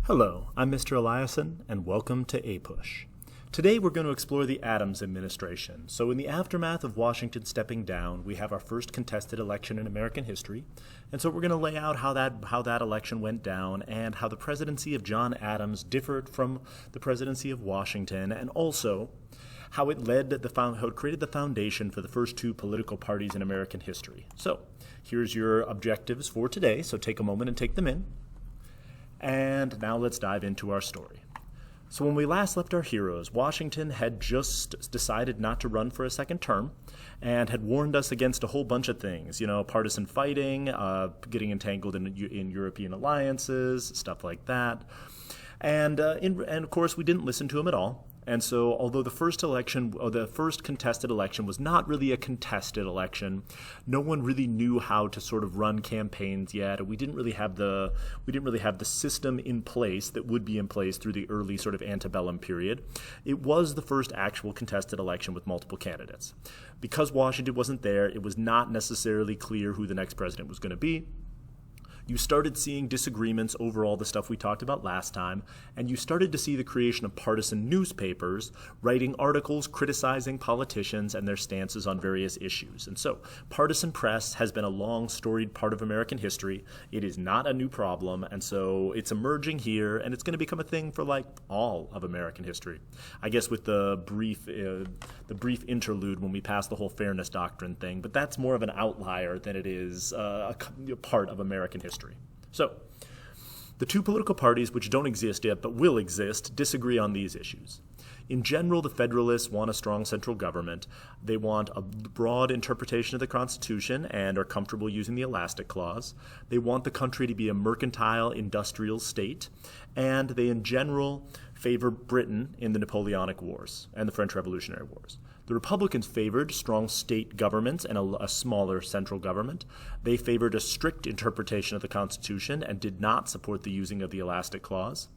Hello, I'm Mr. Eliason, and welcome to APUSH. Today we're going to explore the Adams administration. So in the aftermath of Washington stepping down, we have our first contested election in American history. And so we're going to lay out how that election went down and how the presidency of John Adams differed from the presidency of Washington, and also how it created the foundation for the first two political parties in American history. So here's your objectives for today, so take a moment and take them in. And now let's dive into our story. So when we last left our heroes, Washington had just decided not to run for a second term and had warned us against a whole bunch of things, partisan fighting, getting entangled in European alliances, stuff like that. And of course, we didn't listen to him at all. And so although the first contested election was not really a contested election, no one really knew how to sort of run campaigns yet. We didn't really have the system in place that would be in place through the early sort of antebellum period. It was the first actual contested election with multiple candidates. Because Washington wasn't there, it was not necessarily clear who the next president was going to be. You started seeing disagreements over all the stuff we talked about last time, and you started to see the creation of partisan newspapers writing articles criticizing politicians and their stances on various issues. And so, partisan press has been a long, storied part of American history. It is not a new problem, and so it's emerging here, and it's going to become a thing for all of American history. I guess with the brief interlude when we passed the whole fairness doctrine thing, but that's more of an outlier than it is a part of American history. So, the two political parties, which don't exist yet but will exist, disagree on these issues. In general, the Federalists want a strong central government. They want a broad interpretation of the Constitution and are comfortable using the Elastic Clause. They want the country to be a mercantile, industrial state. And they, in general, favor Britain in the Napoleonic Wars and the French Revolutionary Wars. The Republicans favored strong state governments and a smaller central government. They favored a strict interpretation of the Constitution and did not support the using of the Elastic Clause.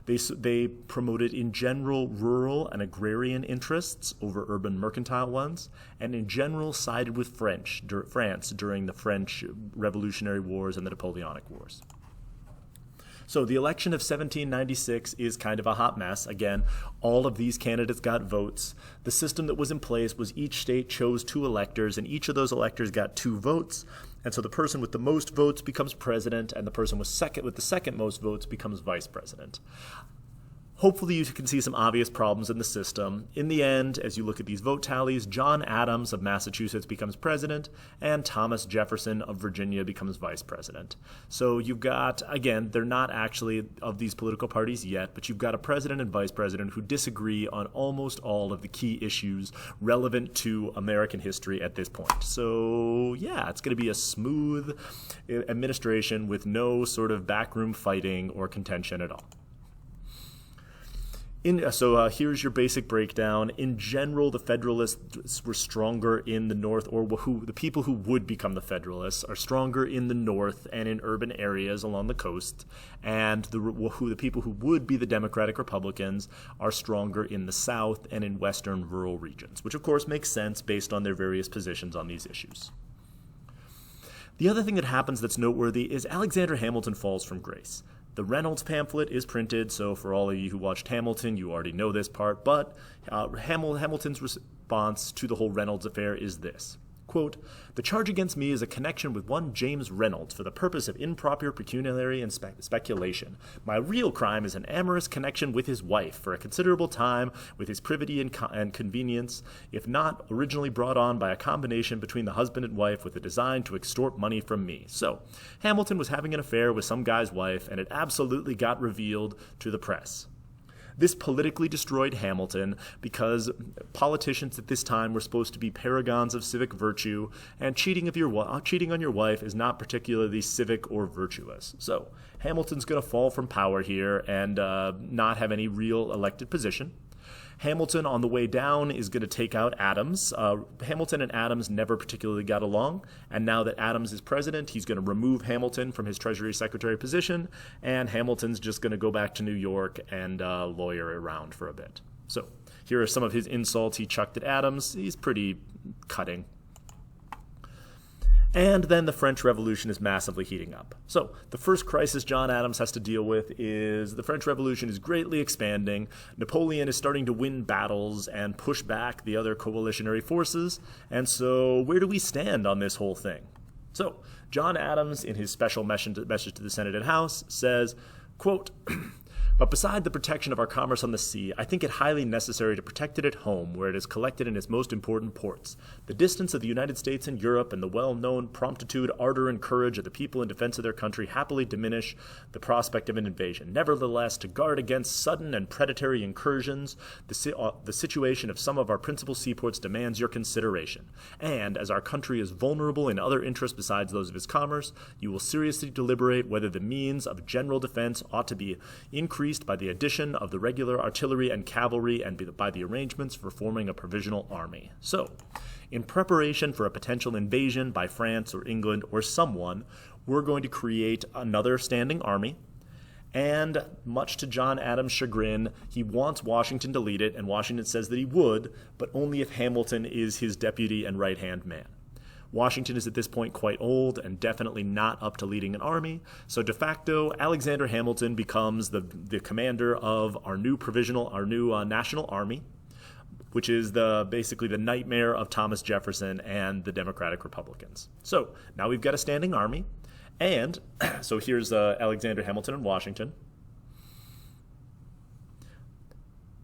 They promoted, in general, rural and agrarian interests over urban mercantile ones, and in general sided with France during the French Revolutionary Wars and the Napoleonic Wars. So the election of 1796 is kind of a hot mess. Again, all of these candidates got votes. The system that was in place was each state chose two electors, and each of those electors got two votes. And so the person with the most votes becomes president, and the person with the second most votes becomes vice president. Hopefully you can see some obvious problems in the system. In the end, as you look at these vote tallies, John Adams of Massachusetts becomes president, and Thomas Jefferson of Virginia becomes vice president. So you've got, again, they're not actually of these political parties yet, but you've got a president and vice president who disagree on almost all of the key issues relevant to American history at this point. So yeah, it's going to be a smooth administration with no sort of backroom fighting or contention at all. So here's your basic breakdown. In general, the Federalists were stronger in the North, or the people who would become the Federalists are stronger in the North and in urban areas along the coast, and the people who would be the Democratic Republicans are stronger in the South and in western rural regions, which of course makes sense based on their various positions on these issues. The other thing that happens that's noteworthy is Alexander Hamilton falls from grace. The Reynolds pamphlet is printed, so for all of you who watched Hamilton, you already know this part, but Hamilton's response to the whole Reynolds affair is this. Quote, "The charge against me is a connection with one James Reynolds for the purpose of improper pecuniary and speculation. My real crime is an amorous connection with his wife for a considerable time with his privity and convenience, if not originally brought on by a combination between the husband and wife with a design to extort money from me." So, Hamilton was having an affair with some guy's wife, and it absolutely got revealed to the press. This politically destroyed Hamilton because politicians at this time were supposed to be paragons of civic virtue, and cheating on your wife is not particularly civic or virtuous. So Hamilton's going to fall from power here and not have any real elected position. Hamilton, on the way down, is going to take out Adams. Hamilton and Adams never particularly got along, and now that Adams is president, he's going to remove Hamilton from his Treasury Secretary position, and Hamilton's just going to go back to New York and lawyer around for a bit. So here are some of his insults he chucked at Adams. He's pretty cutting. And then the French Revolution is massively heating up. So the first crisis John Adams has to deal with is the French Revolution is greatly expanding. Napoleon is starting to win battles and push back the other coalitionary forces. And so where do we stand on this whole thing? So John Adams, in his special message to the Senate and House, says, quote, "But beside the protection of our commerce on the sea, I think it highly necessary to protect it at home, where it is collected in its most important ports. The distance of the United States and Europe and the well-known promptitude, ardor, and courage of the people in defense of their country happily diminish the prospect of an invasion. Nevertheless, to guard against sudden and predatory incursions, the situation of some of our principal seaports demands your consideration. And, as our country is vulnerable in other interests besides those of its commerce, you will seriously deliberate whether the means of general defense ought to be increased by the addition of the regular artillery and cavalry and by the arrangements for forming a provisional army." So, in preparation for a potential invasion by France or England or someone, we're going to create another standing army. And much to John Adams' chagrin, he wants Washington to lead it, and Washington says that he would, but only if Hamilton is his deputy and right-hand man. Washington is at this point quite old and definitely not up to leading an army, so de facto, Alexander Hamilton becomes the commander of our new national army, which is basically the nightmare of Thomas Jefferson and the Democratic Republicans. So now we've got a standing army, and so here's Alexander Hamilton in Washington,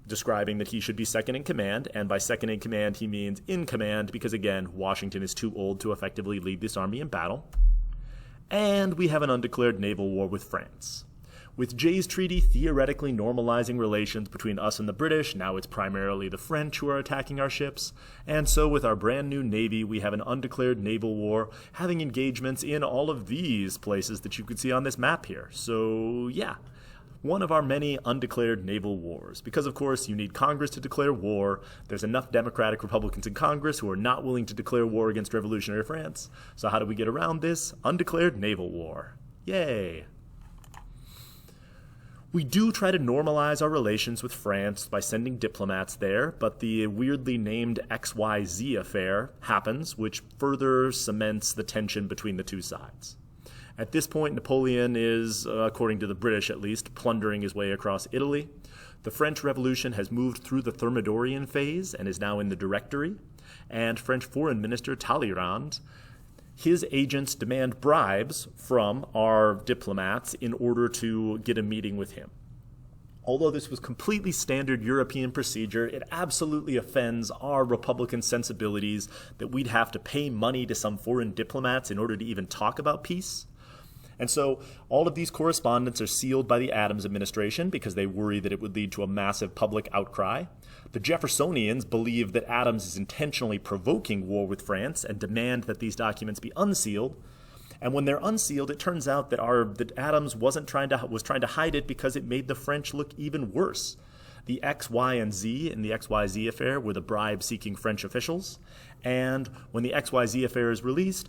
describing that he should be second in command, and by second in command he means in command because, again, Washington is too old to effectively lead this army in battle. And we have an undeclared naval war with France. With Jay's Treaty theoretically normalizing relations between us and the British, now it's primarily the French who are attacking our ships, and so with our brand new navy we have an undeclared naval war having engagements in all of these places that you could see on this map here. So yeah, one of our many undeclared naval wars. Because, of course, you need Congress to declare war. There's enough Democratic Republicans in Congress who are not willing to declare war against revolutionary France. So how do we get around this? Undeclared naval war. Yay! We do try to normalize our relations with France by sending diplomats there, but the weirdly named XYZ affair happens, which further cements the tension between the two sides. At this point, Napoleon is, according to the British at least, plundering his way across Italy. The French Revolution has moved through the Thermidorian phase and is now in the Directory. And French Foreign Minister Talleyrand, his agents demand bribes from our diplomats in order to get a meeting with him. Although this was completely standard European procedure, it absolutely offends our Republican sensibilities that we'd have to pay money to some foreign diplomats in order to even talk about peace. And so all of these correspondence are sealed by the Adams administration because they worry that it would lead to a massive public outcry. The Jeffersonians believe that Adams is intentionally provoking war with France and demand that these documents be unsealed. And when they're unsealed, it turns out that Adams was trying to hide it because it made the French look even worse. The X, Y, and Z in the XYZ affair were the bribe-seeking French officials. And when the XYZ affair is released,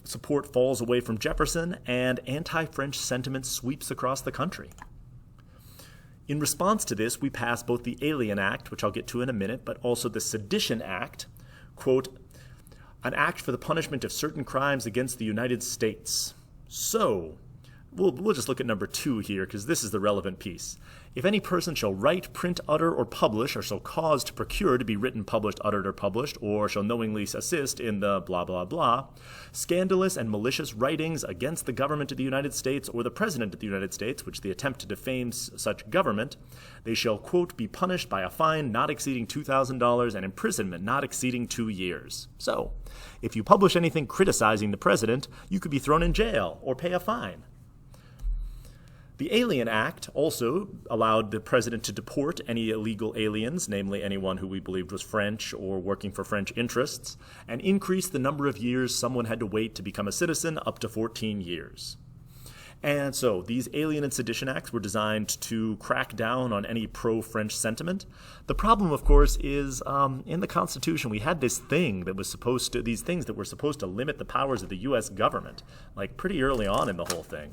support falls away from Jefferson, and anti-French sentiment sweeps across the country. In response to this, we pass both the Alien Act, which I'll get to in a minute, but also the Sedition Act, quote, "an act for the punishment of certain crimes against the United States." So, we'll just look at number 2 here, because this is the relevant piece. "If any person shall write, print, utter, or publish, or shall cause to procure to be written, published, uttered, or published, or shall knowingly assist in the blah, blah, blah, scandalous and malicious writings against the government of the United States or the President of the United States, which they attempt to defame such government, they shall, quote, be punished by a fine not exceeding $2,000 and imprisonment not exceeding 2 years. So, if you publish anything criticizing the President, you could be thrown in jail or pay a fine. The Alien Act also allowed the president to deport any illegal aliens, namely anyone who we believed was French or working for French interests, and increased the number of years someone had to wait to become a citizen up to 14 years. And so these Alien and Sedition Acts were designed to crack down on any pro-French sentiment. The problem, of course, is in the Constitution we had these things that were supposed to limit the powers of the U.S. government, like pretty early on in the whole thing.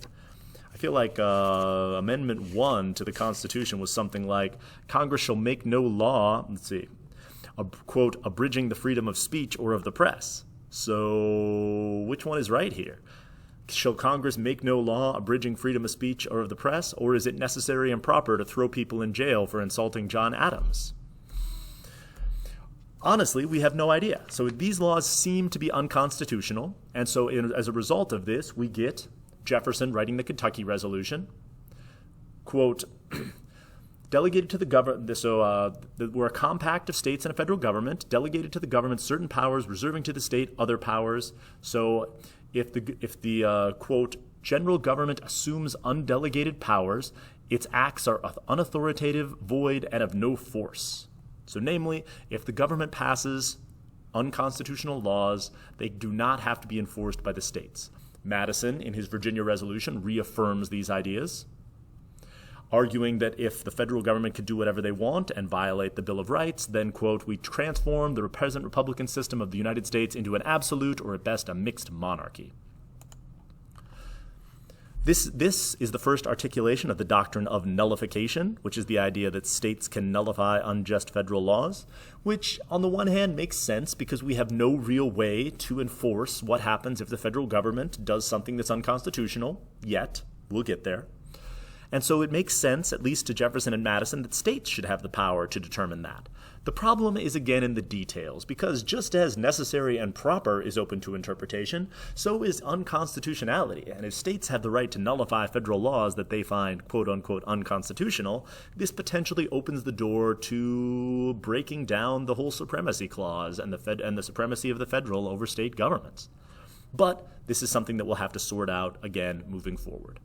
I feel like Amendment 1 to the Constitution was something like, Congress shall make no law, quote, abridging the freedom of speech or of the press. So which one is right here? Shall Congress make no law abridging freedom of speech or of the press, or is it necessary and proper to throw people in jail for insulting John Adams? Honestly, we have no idea. So these laws seem to be unconstitutional, and so as a result of this, we get Jefferson writing the Kentucky Resolution, quote, delegated to the government, we're a compact of states and a federal government, delegated to the government certain powers, reserving to the state other powers. So if the quote, general government assumes undelegated powers, its acts are unauthoritative, void, and of no force. So namely, if the government passes unconstitutional laws, they do not have to be enforced by the states. Madison, in his Virginia Resolution, reaffirms these ideas, arguing that if the federal government could do whatever they want and violate the Bill of Rights, then, quote, we transform the present republican system of the United States into an absolute or at best a mixed monarchy. This is the first articulation of the doctrine of nullification, which is the idea that states can nullify unjust federal laws, which on the one hand makes sense because we have no real way to enforce what happens if the federal government does something that's unconstitutional, yet. We'll get there. And so it makes sense, at least to Jefferson and Madison, that states should have the power to determine that. The problem is again in the details, because just as necessary and proper is open to interpretation, so is unconstitutionality. And if states have the right to nullify federal laws that they find quote-unquote unconstitutional, this potentially opens the door to breaking down the whole supremacy clause and the supremacy of the federal over state governments. But this is something that we'll have to sort out again moving forward.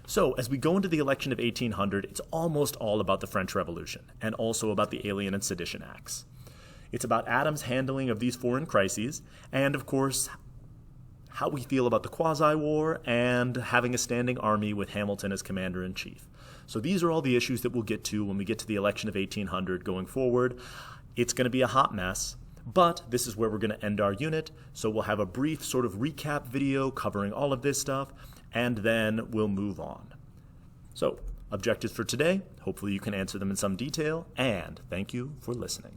So, as we go into the election of 1800, it's almost all about the French Revolution, and also about the Alien and Sedition Acts. It's about Adams' handling of these foreign crises, and of course, how we feel about the Quasi-War, and having a standing army with Hamilton as commander-in-chief. So these are all the issues that we'll get to when we get to the election of 1800 going forward. It's going to be a hot mess, but this is where we're going to end our unit, so we'll have a brief sort of recap video covering all of this stuff, and then we'll move on. So, objectives for today, hopefully you can answer them in some detail, and thank you for listening.